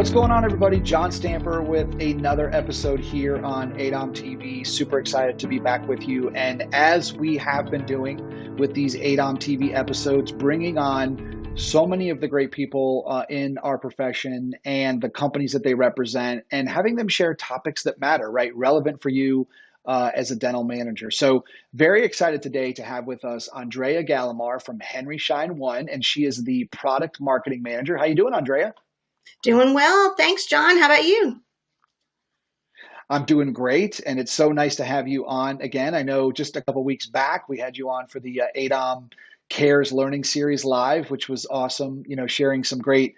What's going on, everybody? John Stamper with another episode here on ADOM TV. Super excited to be back with you. And as we have been doing with these ADOM TV episodes, bringing on so many of the great people in our profession and the companies that they represent, and having them share topics that matter, right? Relevant for you as a dental manager. So very excited today to have with us Andrea Gallimar from Henry Schein One, and she is the product marketing manager. How you doing, Andrea? Doing well. Thanks, John. How about you? I'm doing great, and it's so nice to have you on again. I know just a couple weeks back we had you on for the ADOM Cares Learning Series Live, which was awesome, sharing some great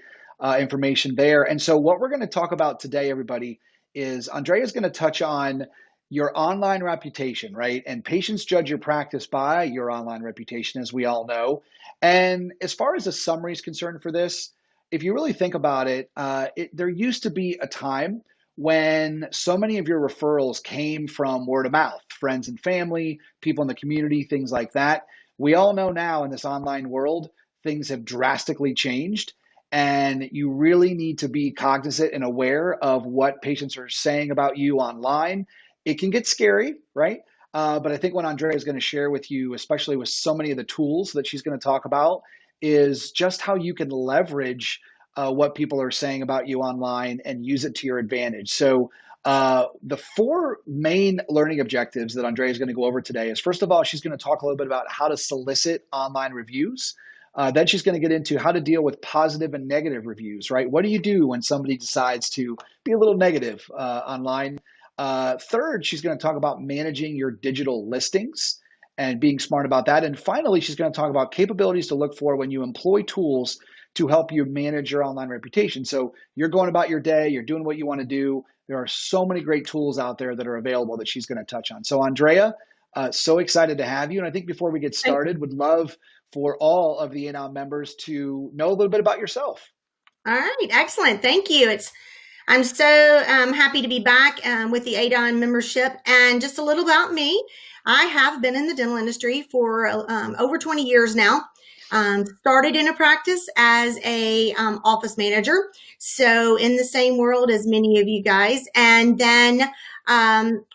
information there. And so what we're going to talk about today, everybody, is Andrea's going to touch on your online reputation, right? And patients judge your practice by your online reputation, as we all know. And as far as the summary is concerned for this, if you really think about it, there used to be a time when so many of your referrals came from word of mouth, friends and family, people in the community, things like that. We all know now in this online world, things have drastically changed, and you really need to be cognizant and aware of what patients are saying about you online. It can get scary, right? But I think what Andrea is going to share with you, especially with so many of the tools that she's going to talk about, is just how you can leverage what people are saying about you online and use it to your advantage. So the four main learning objectives that Andrea is going to go over today is, first of all, she's going to talk a little bit about how to solicit online reviews. Then she's going to get into how to deal with positive and negative reviews, right? What do you do when somebody decides to be a little negative online? Third, she's going to talk about managing your digital listings and being smart about that. And finally, she's going to talk about capabilities to look for when you employ tools to help you manage your online reputation. So you're going about your day, you're doing what you want to do. There are so many great tools out there that are available that she's going to touch on. So Andrea, so excited to have you. And I think before we get started, would love for all of the ADOM members to know a little bit about yourself. All right. Excellent. Thank you. I'm so happy to be back with the ADOM membership. And just a little about me. I have been in the dental industry for over 20 years now. Started in a practice as a office manager, so in the same world as many of you guys, and then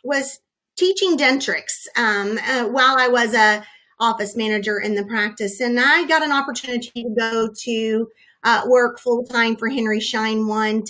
was teaching Dentrix while I was a office manager in the practice. And I got an opportunity to go to work full-time for Henry Schein One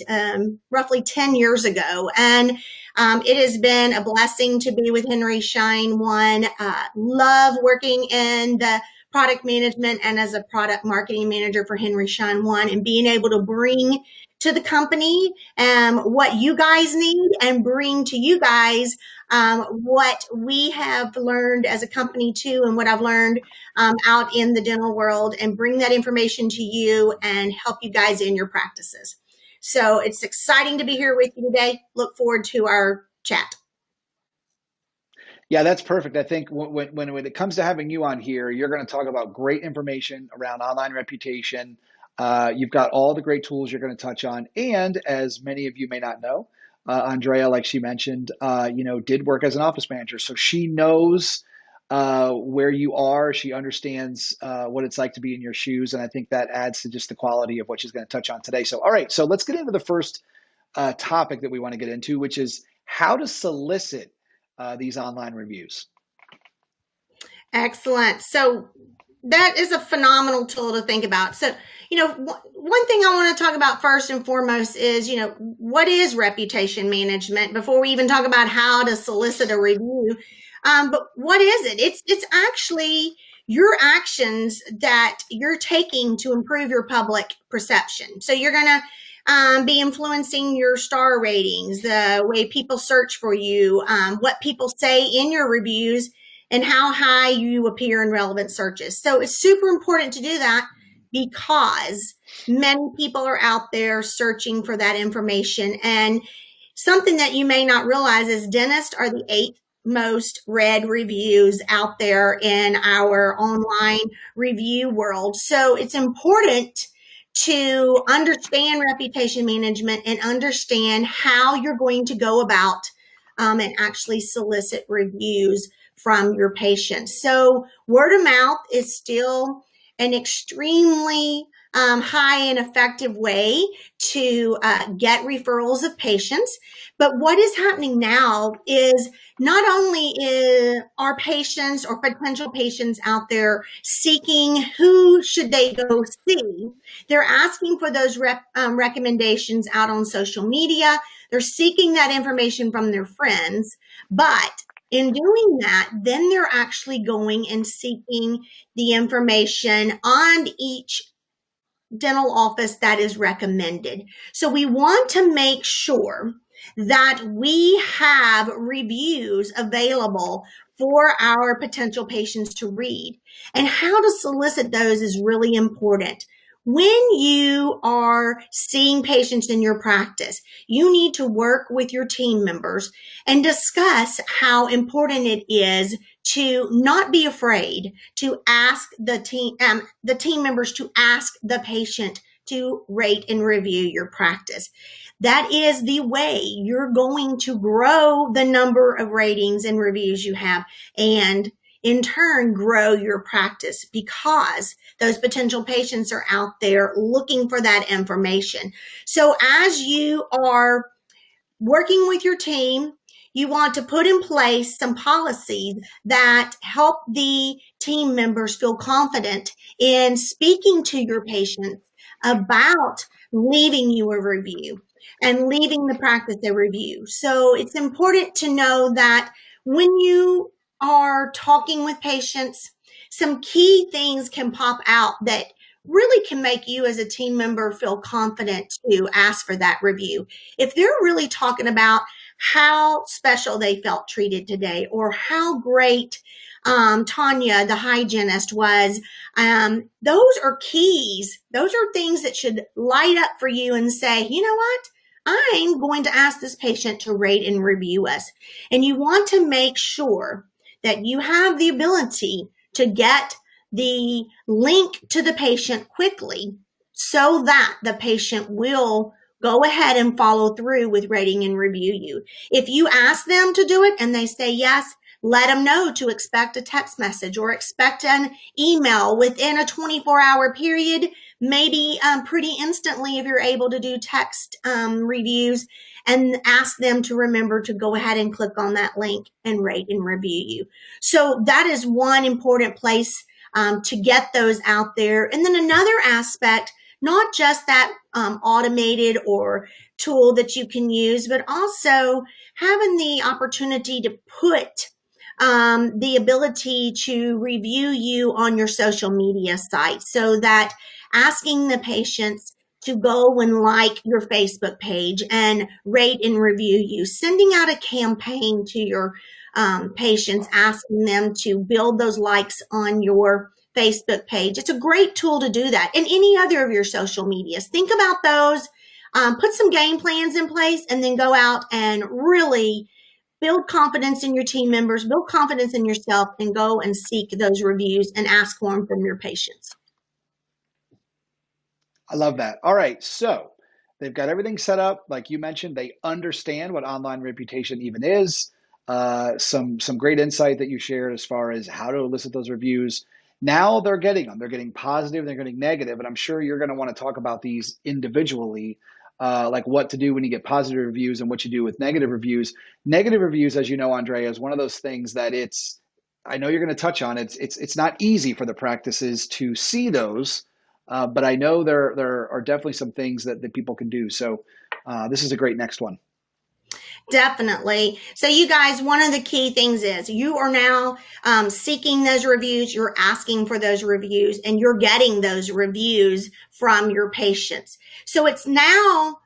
roughly 10 years ago. And it has been a blessing to be with Henry Schein One. Love working in the product management and as a product marketing manager for Henry Schein One, and being able to bring to the company what you guys need and bring to you guys what we have learned as a company too, and what I've learned out in the dental world, and bring that information to you and help you guys in your practices. So it's exciting to be here with you today. Look forward to our chat. Yeah, that's perfect. I think when it comes to having you on here, you're going to talk about great information around online reputation. You've got all the great tools you're going to touch on. And as many of you may not know, Andrea, like she mentioned, did work as an office manager. So she knows where you are. She understands what it's like to be in your shoes. And I think that adds to just the quality of what she's going to touch on today. So, all right, so let's get into the first topic that we want to get into, which is how to solicit these online reviews. Excellent. So that is a phenomenal tool to think about. So, one thing I want to talk about first and foremost is, what is reputation management before we even talk about how to solicit a review. But what is it? It's actually your actions that you're taking to improve your public perception. So you're going to be influencing your star ratings, the way people search for you, what people say in your reviews, and how high you appear in relevant searches. So it's super important to do that because many people are out there searching for that information. And something that you may not realize is dentists are the 8th most read reviews out there in our online review world. So it's important to understand reputation management and understand how you're going to go about and actually solicit reviews from your patients. So word of mouth is still an extremely high and effective way to get referrals of patients. But what is happening now is not only are patients or potential patients out there seeking who should they go see, they're asking for those recommendations out on social media. They're seeking that information from their friends. But in doing that, then they're actually going and seeking the information on each dental office that is recommended. So we want to make sure that we have reviews available for our potential patients to read. And how to solicit those is really important. When you are seeing patients in your practice, you need to work with your team members and discuss how important it is to not be afraid to ask the team members to ask the patient to rate and review your practice. That is the way you're going to grow the number of ratings and reviews you have, and in turn grow your practice, because those potential patients are out there looking for that information. So as you are working with your team, you want to put in place some policies that help the team members feel confident in speaking to your patients about leaving you a review and leaving the practice a review. So it's important to know that when you are talking with patients, some key things can pop out that really can make you as a team member feel confident to ask for that review. If they're really talking about how special they felt treated today, or how great Tanya, the hygienist, was, those are keys. Those are things that should light up for you and say, you know what? I'm going to ask this patient to rate and review us. And you want to make sure that you have the ability to get the link to the patient quickly so that the patient will go ahead and follow through with rating and review you. If you ask them to do it and they say yes, let them know to expect a text message or expect an email within a 24-hour period, maybe pretty instantly if you're able to do text reviews, and ask them to remember to go ahead and click on that link and rate and review you. So that is one important place to get those out there. And then another aspect, not just that automated or tool that you can use, but also having the opportunity to put the ability to review you on your social media site, so that asking the patients to go and like your Facebook page and rate and review you, sending out a campaign to your patients, asking them to build those likes on your Facebook page. It's a great tool to do that. And any other of your social medias, think about those, put some game plans in place, and then go out and really build confidence in your team members, build confidence in yourself, and go and seek those reviews and ask for them from your patients. I love that. All right. So they've got everything set up. Like you mentioned, they understand what online reputation even is. Some great insight that you shared as far as how to elicit those reviews. Now they're getting them. They're getting positive, they're getting negative. And I'm sure you're going to want to talk about these individually, like what to do when you get positive reviews and what you do with negative reviews. Negative reviews, as you know, Andrea, is one of those things that I know you're going to touch on. It's not easy for the practices to see those. But I know there are definitely some things that people can do. So this is a great next one. Definitely. So you guys, one of the key things is you are now seeking those reviews, you're asking for those reviews, and you're getting those reviews from your patients. So it's now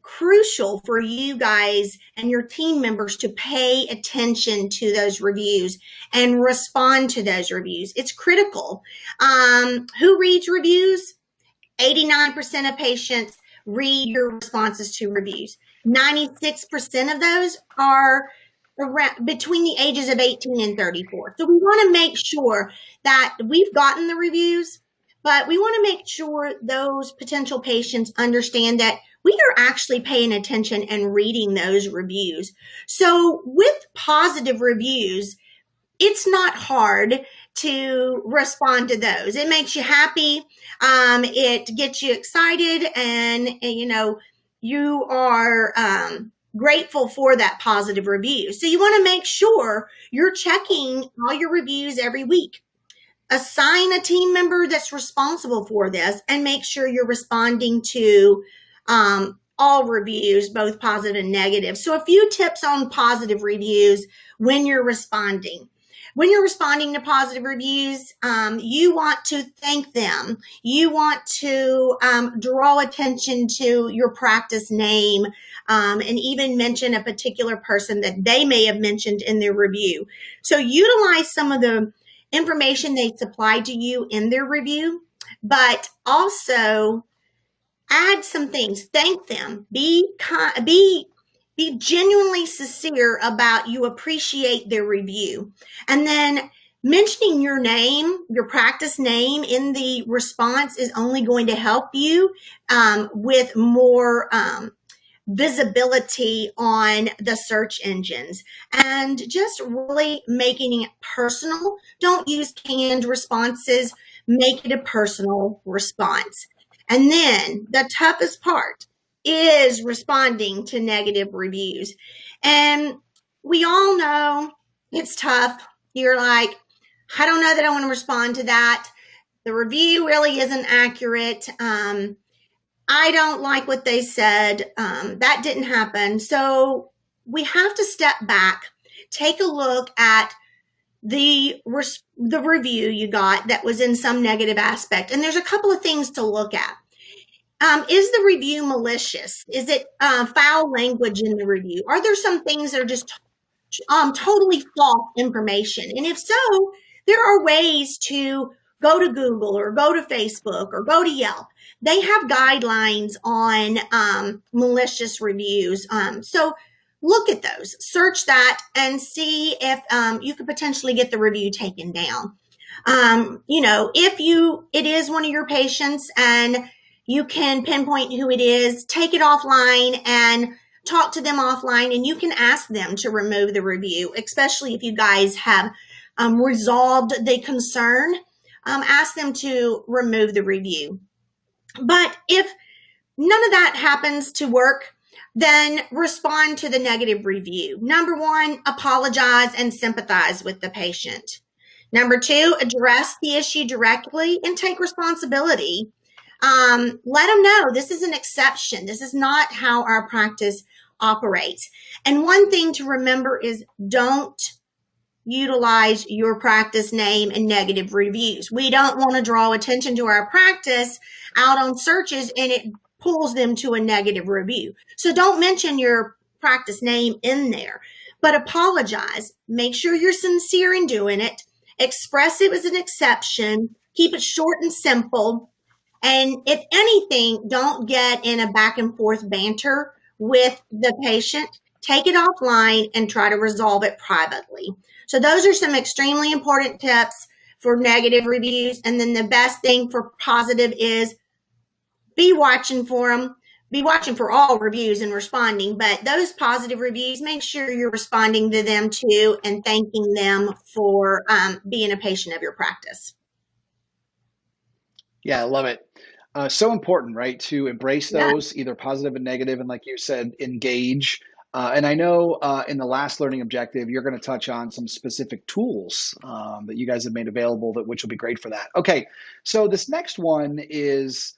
crucial for you guys and your team members to pay attention to those reviews and respond to those reviews. It's critical. Who reads reviews? 89% of patients read your responses to reviews. 96% of those are around between the ages of 18 and 34. So we want to make sure that we've gotten the reviews, but we want to make sure those potential patients understand that we are actually paying attention and reading those reviews. So with positive reviews, it's not hard to respond to those. It makes you happy. It gets you excited, and you are grateful for that positive review. So you want to make sure you're checking all your reviews every week. Assign a team member that's responsible for this, and make sure you're responding to all reviews, both positive and negative. So a few tips on positive reviews when you're responding. When you're responding to positive reviews, you want to thank them. You want to draw attention to your practice name, and even mention a particular person that they may have mentioned in their review. So utilize some of the information they supplied to you in their review, but also add some things. Thank them. Be genuinely sincere about you appreciate their review. And then mentioning your name, your practice name in the response is only going to help you with more visibility on the search engines, and just really making it personal. Don't use canned responses. Make it a personal response. And then the toughest part is responding to negative reviews. And we all know it's tough. You're like, I don't know that I want to respond to that. The review really isn't accurate. I don't like what they said. That didn't happen. So we have to step back, take a look at the review you got that was in some negative aspect. And there's a couple of things to look at. Is the review malicious? Is it foul language in the review? Are there some things that are just totally false information? And if so, there are ways to go to Google or go to Facebook or go to Yelp. They have guidelines on malicious reviews. So look at those, search that, and see if you could potentially get the review taken down. If it is one of your patients and you can pinpoint who it is, take it offline and talk to them offline, and you can ask them to remove the review, especially if you guys have resolved the concern. Ask them to remove the review. But if none of that happens to work, then respond to the negative review. Number one, apologize and sympathize with the patient. Number two, address the issue directly and take responsibility. Let them know this is an exception. This is not how our practice operates. And one thing to remember is don't utilize your practice name in negative reviews. We don't want to draw attention to our practice out on searches and it pulls them to a negative review. So don't mention your practice name in there, but apologize. Make sure you're sincere in doing it. Express it as an exception. Keep it short and simple. And if anything, don't get in a back and forth banter with the patient. Take it offline and try to resolve it privately. So those are some extremely important tips for negative reviews. And then the best thing for positive is be watching for them. Be watching for all reviews and responding. But those positive reviews, make sure you're responding to them too and thanking them for being a patient of your practice. Yeah, I love it. So important, right? To embrace those, either positive and negative, and like you said, engage. And I know in the last learning objective, you're going to touch on some specific tools that you guys have made available, which will be great for that. Okay, so this next one is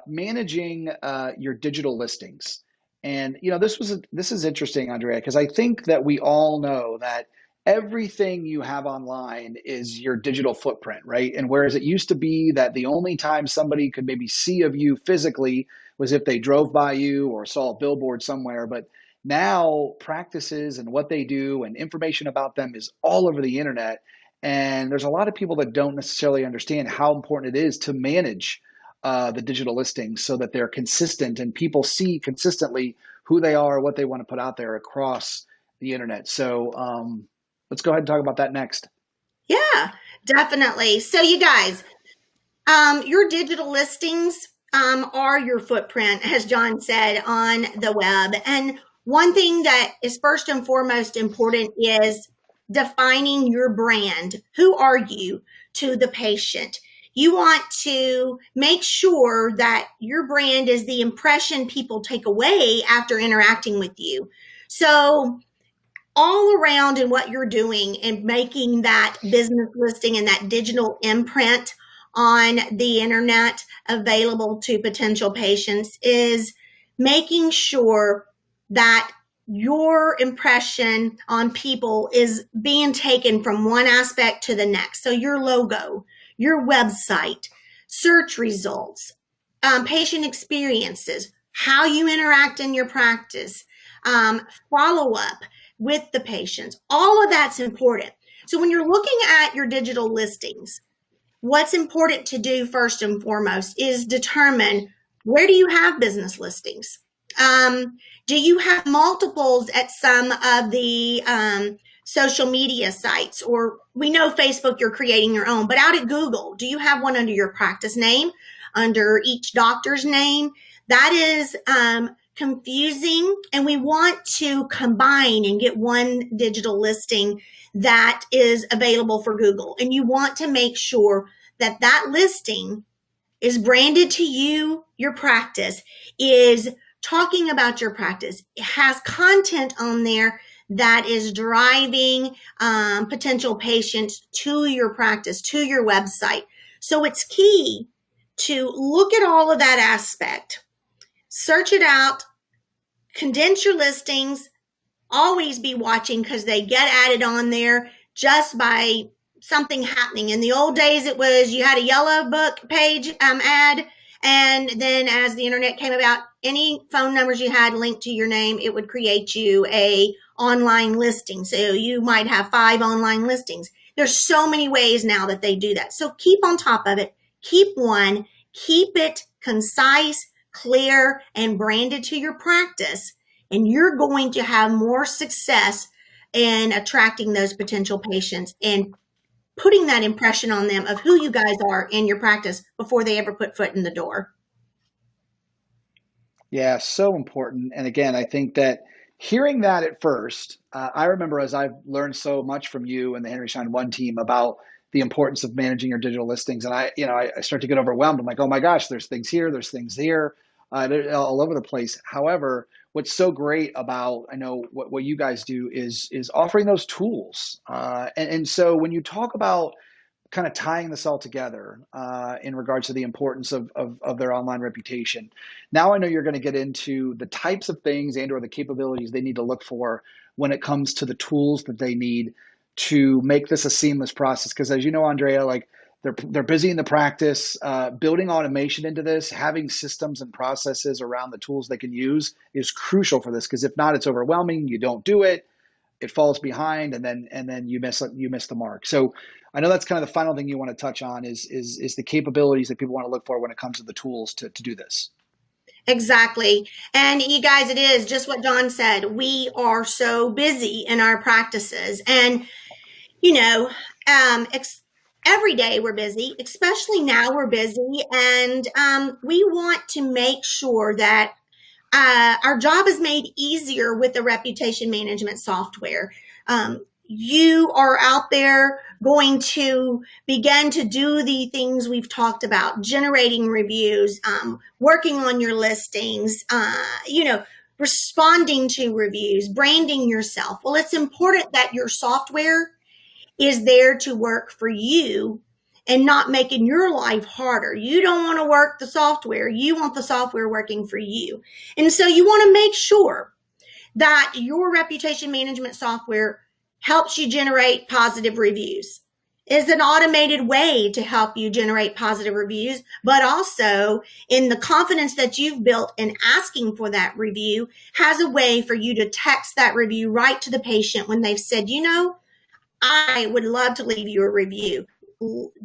managing your digital listings. And this is interesting, Andrea, because I think that we all know that everything you have online is your digital footprint, right? And whereas it used to be that the only time somebody could maybe see of you physically was if they drove by you or saw a billboard somewhere, but now practices and what they do and information about them is all over the internet. And there's a lot of people that don't necessarily understand how important it is to manage the digital listings so that they're consistent and people see consistently who they are, what they want to put out there across the internet. So let's go ahead and talk about that next. Yeah, definitely. So you guys, your digital listings are your footprint, as John said, on the web. And one thing that is first and foremost important is defining your brand. Who are you to the patient? You want to make sure that your brand is the impression people take away after interacting with you. So all around in what you're doing and making that business listing and that digital imprint on the internet available to potential patients is making sure that your impression on people is being taken from one aspect to the next. So your logo, your website, search results, patient experiences, how you interact in your practice, follow up with the patients. All of that's important. So when you're looking at your digital listings, what's important to do first and foremost is determine, where do you have business listings? Do you have multiples at some of the social media sites? Or we know Facebook, you're creating your own, but out at Google, do you have one under your practice name, under each doctor's name? That is confusing, and we want to combine and get one digital listing that is available for Google. And you want to make sure that that listing is branded to you, your practice, is talking about your practice. It has content on there that is driving potential patients to your practice, to your website. So it's key to look at all of that aspect, search it out, condense your listings, always be watching, because they get added on there just by something happening. In the old days, it was you had a yellow book page ad, and then as the internet came about, any phone numbers you had linked to your name, it would create you a online listing. So you might have 5 online listings. There's so many ways now that they do that. So keep on top of it. Keep one. Keep it concise, clear, and branded to your practice, and you're going to have more success in attracting those potential patients and putting that impression on them of who you guys are in your practice before they ever put foot in the door. Yeah, so important. And again, I think that hearing that at first, I remember, as I've learned so much from you and the Henry Schein One team about the importance of managing your digital listings. And I start to get overwhelmed. I'm like, oh my gosh, there's things here, there's things there, they're all over the place. However, what's so great about, I know what you guys do is offering those tools. And so when you talk about kind of tying this all together in regards to the importance of their online reputation, now I know you're going to get into the types of things and or the capabilities they need to look for when it comes to the tools that they need to make this a seamless process. Because as you know, Andrea, like they're busy in the practice, building automation into this, having systems and processes around the tools they can use is crucial for this. Because if not, it's overwhelming. You don't do it, it falls behind, and then you miss the mark. So I know that's kind of the final thing you want to touch on is the capabilities that people want to look for when it comes to the tools to do this. Exactly. And you guys, it is just what John said. We are so busy in our practices, and every day we're busy, especially now we're busy, and we want to make sure that our job is made easier with the reputation management software. You are out there going to begin to do the things we've talked about, generating reviews, working on your listings, responding to reviews, branding yourself. Well, it's important that your software is there to work for you and not making your life harder. You don't want to work the software. You want the software working for you. And so you want to make sure that your reputation management software helps you generate positive reviews, is an automated way to help you generate positive reviews, but also in the confidence that you've built in asking for that review, has a way for you to text that review right to the patient when they've said, I would love to leave you a review.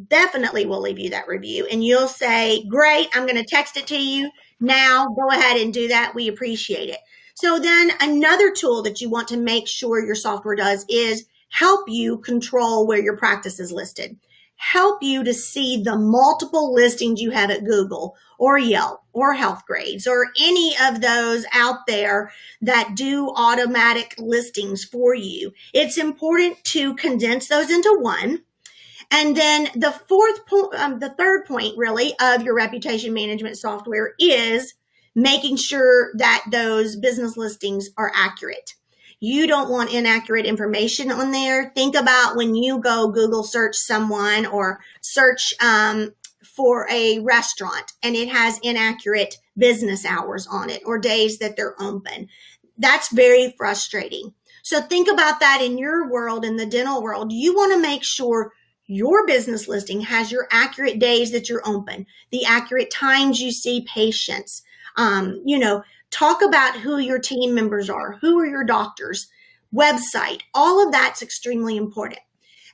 Definitely will leave you that review. And you'll say, great, I'm going to text it to you now. Go ahead and do that. We appreciate it. So then another tool that you want to make sure your software does is help you control where your practice is listed. help you to see the multiple listings you have at Google or Yelp or Healthgrades or any of those out there that do automatic listings for you. It's important to condense those into one. And then the third point really of your reputation management software is making sure that those business listings are accurate. You don't want inaccurate information on there. Think about when you go Google search someone or search for a restaurant and it has inaccurate business hours on it or days that they're open. That's very frustrating. So think about that in your world, in the dental world. You want to make sure your business listing has your accurate days that you're open, the accurate times you see patients. Talk about who your team members are, who are your doctors, website. All of that's extremely important.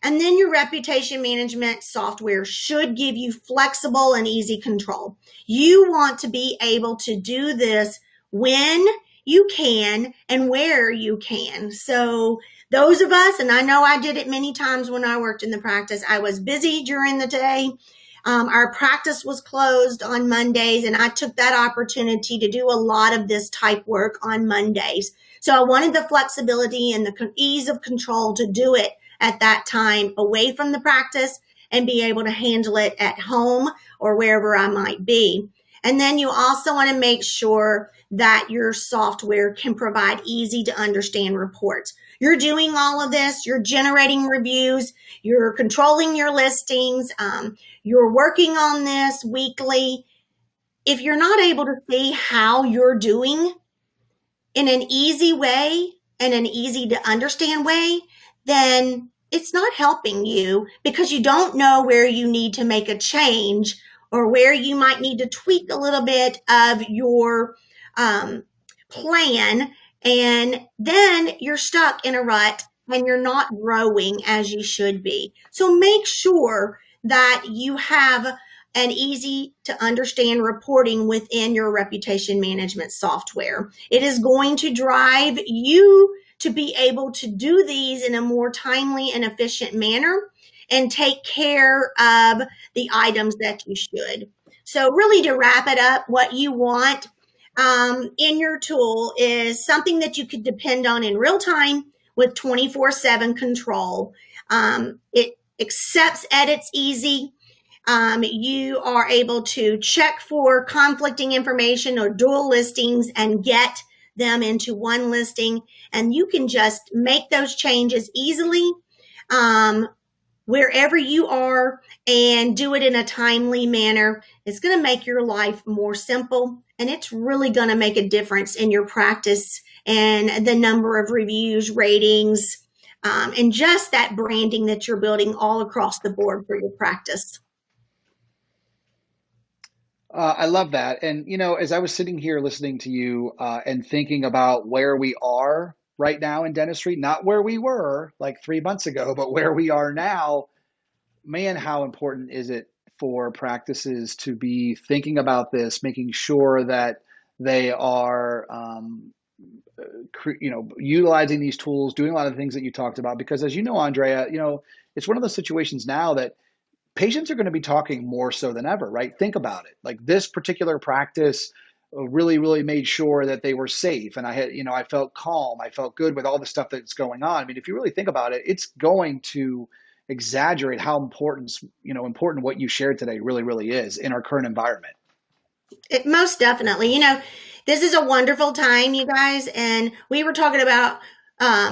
And then your reputation management software should give you flexible and easy control. You want to be able to do this when you can and where you can. So those of us, and I know I did it many times when I worked in the practice, I was busy during the day. Our practice was closed on Mondays, and I took that opportunity to do a lot of this type work on Mondays. So I wanted the flexibility and the ease of control to do it at that time away from the practice and be able to handle it at home or wherever I might be. And then you also want to make sure that your software can provide easy to understand reports. You're doing all of this, you're generating reviews, you're controlling your listings, you're working on this weekly. If you're not able to see how you're doing in an easy way and an easy to understand way, then it's not helping you because you don't know where you need to make a change or where you might need to tweak a little bit of your plan. And then you're stuck in a rut and you're not growing as you should be. So make sure that you have an easy to understand reporting within your reputation management software. It is going to drive you to be able to do these in a more timely and efficient manner and take care of the items that you should. So really to wrap it up, what you want in your tool is something that you could depend on in real time with 24/7 control. It accepts edits easy. You are able to check for conflicting information or dual listings and get them into one listing. And you can just make those changes easily wherever you are and do it in a timely manner. It's going to make your life more simple, and it's really going to make a difference in your practice and the number of reviews, ratings, and just that branding that you're building all across the board for your practice. I love that. And, as I was sitting here listening to you and thinking about where we are right now in dentistry, not where we were like 3 months ago, but where we are now, man, how important is it for practices to be thinking about this, making sure that they are, utilizing these tools, doing a lot of the things that you talked about. Because as you know, Andrea, it's one of those situations now that patients are going to be talking more so than ever, right? Think about it. Like this particular practice really, really made sure that they were safe. And I felt calm. I felt good with all the stuff that's going on. I mean, if you really think about it, it's going to exaggerate how important what you shared today really, really is in our current environment. It most definitely, this is a wonderful time, you guys. And we were talking about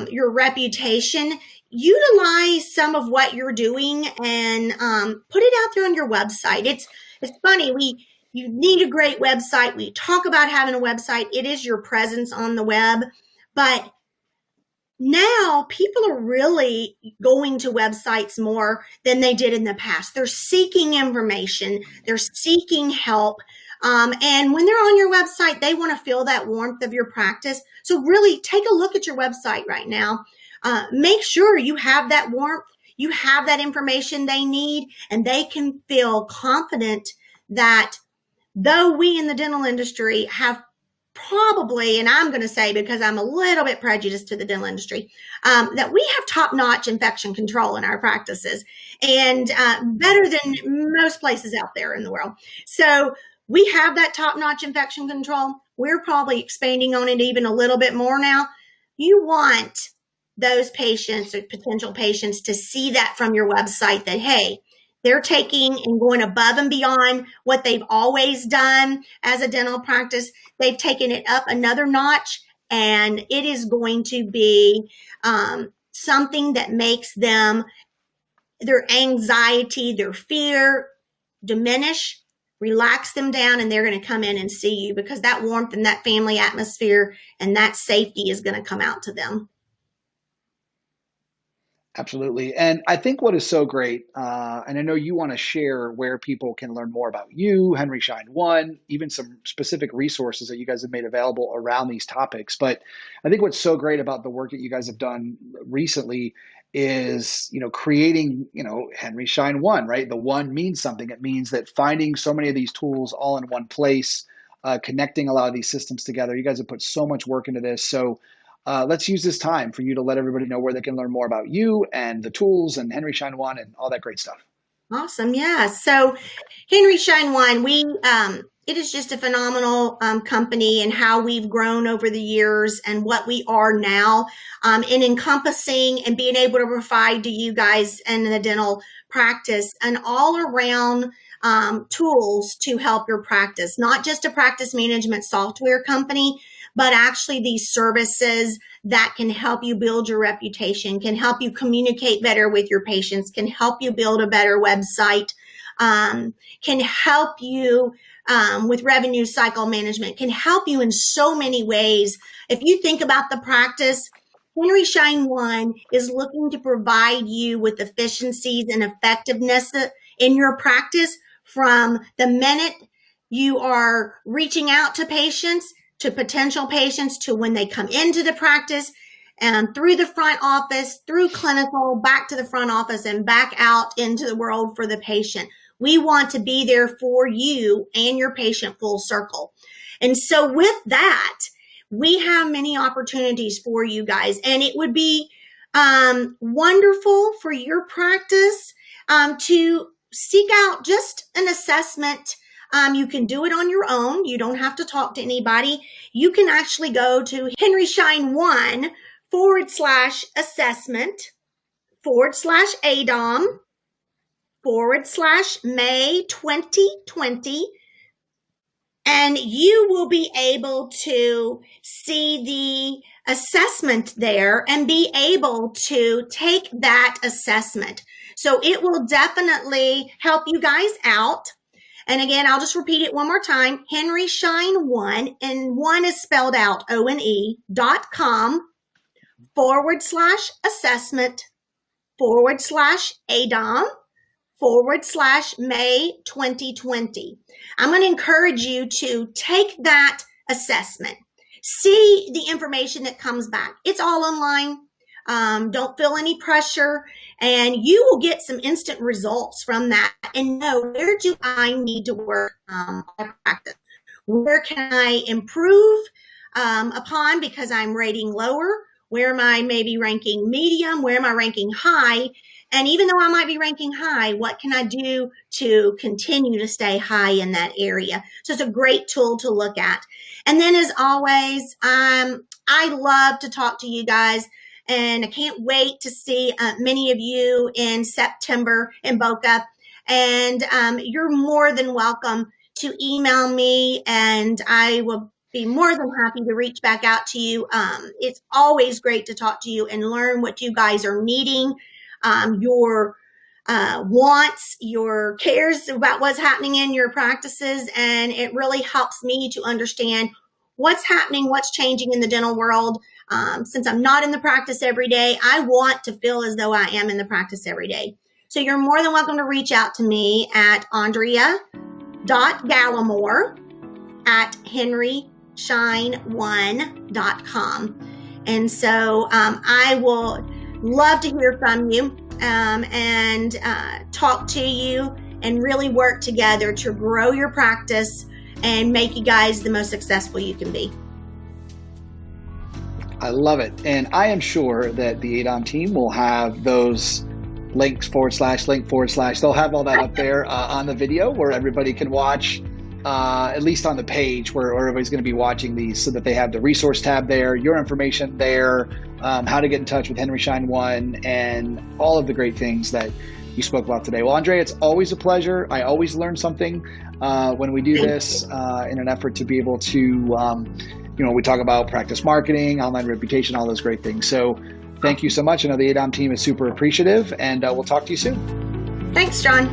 your reputation. Utilize some of what you're doing and put it out there on your website. It's funny. You need a great website. We talk about having a website. It is your presence on the web. But now people are really going to websites more than they did in the past. They're seeking information. They're seeking help. And when they're on your website, they want to feel that warmth of your practice. So really take a look at your website right now. Make sure you have that warmth, you have that information they need, and they can feel confident that though we in the dental industry have probably, and I'm going to say because I'm a little bit prejudiced to the dental industry, that we have top-notch infection control in our practices, and better than most places out there in the world. So we have that top-notch infection control. We're probably expanding on it even a little bit more now. You want those patients or potential patients to see that from your website, that, hey, they're taking and going above and beyond what they've always done as a dental practice. They've taken it up another notch, and it is going to be something that makes them, their anxiety, their fear diminish, relax them down, and they're going to come in and see you because that warmth and that family atmosphere and that safety is going to come out to them. Absolutely. And I think what is so great, and I know you want to share where people can learn more about you, Henry Schein One, even some specific resources that you guys have made available around these topics. But I think what's so great about the work that you guys have done recently is, creating, Henry Schein One, right? The one means something. It means that finding so many of these tools all in one place, connecting a lot of these systems together. You guys have put so much work into this. So let's use this time for you to let everybody know where they can learn more about you and the tools and Henry Schein One and all that great stuff. Awesome. Yeah. So Henry Schein One, it is just a phenomenal company, and how we've grown over the years and what we are now in encompassing and being able to provide to you guys in the dental practice an all around tools to help your practice, not just a practice management software company, but actually these services that can help you build your reputation, can help you communicate better with your patients, can help you build a better website, can help you with revenue cycle management, can help you in so many ways. If you think about the practice, Henry Schein One is looking to provide you with efficiencies and effectiveness in your practice from the minute you are reaching out to patients, to potential patients, to when they come into the practice, and through the front office, through clinical, back to the front office, and back out into the world for the patient. We want to be there for you and your patient full circle. And so with that, we have many opportunities for you guys, and it would be wonderful for your practice to seek out just an assessment. You can do it on your own. You don't have to talk to anybody. You can actually go to Henry Schein One /assessment/ADOM/May 2020. And you will be able to see the assessment there and be able to take that assessment. So it will definitely help you guys out. And again, I'll just repeat it one more time. Henry Schein One, and one is spelled out ONE.com/assessment/ADOM/May 2020. I'm going to encourage you to take that assessment. See the information that comes back. It's all online. Don't feel any pressure, and you will get some instant results from that and know, where do I need to work on my practice? Where can I improve upon because I'm rating lower? Where am I maybe ranking medium? Where am I ranking high? And even though I might be ranking high, what can I do to continue to stay high in that area? So it's a great tool to look at. And then, as always, I love to talk to you guys. And I can't wait to see many of you in September in Boca. And you're more than welcome to email me, and I will be more than happy to reach back out to you. It's always great to talk to you and learn what you guys are needing, your wants, your cares about what's happening in your practices. And it really helps me to understand what's happening, what's changing in the dental world. Since I'm not in the practice every day, I want to feel as though I am in the practice every day. So you're more than welcome to reach out to me at andrea.gallimore@henryschein1.com. And so I will love to hear from you and talk to you and really work together to grow your practice and make you guys the most successful you can be. I love it. And I am sure that the ADOM team will have those links / link / they'll have all that up there on the video where everybody can watch, at least on the page where everybody's going to be watching these, so that they have the resource tab there, your information there, how to get in touch with Henry Schein One, and all of the great things that you spoke about today. Well, Andrea, it's always a pleasure. I always learn something when we do this in an effort to be able to we talk about practice marketing, online reputation, all those great things. So thank you so much. I know the ADOM team is super appreciative, and we'll talk to you soon. Thanks, John.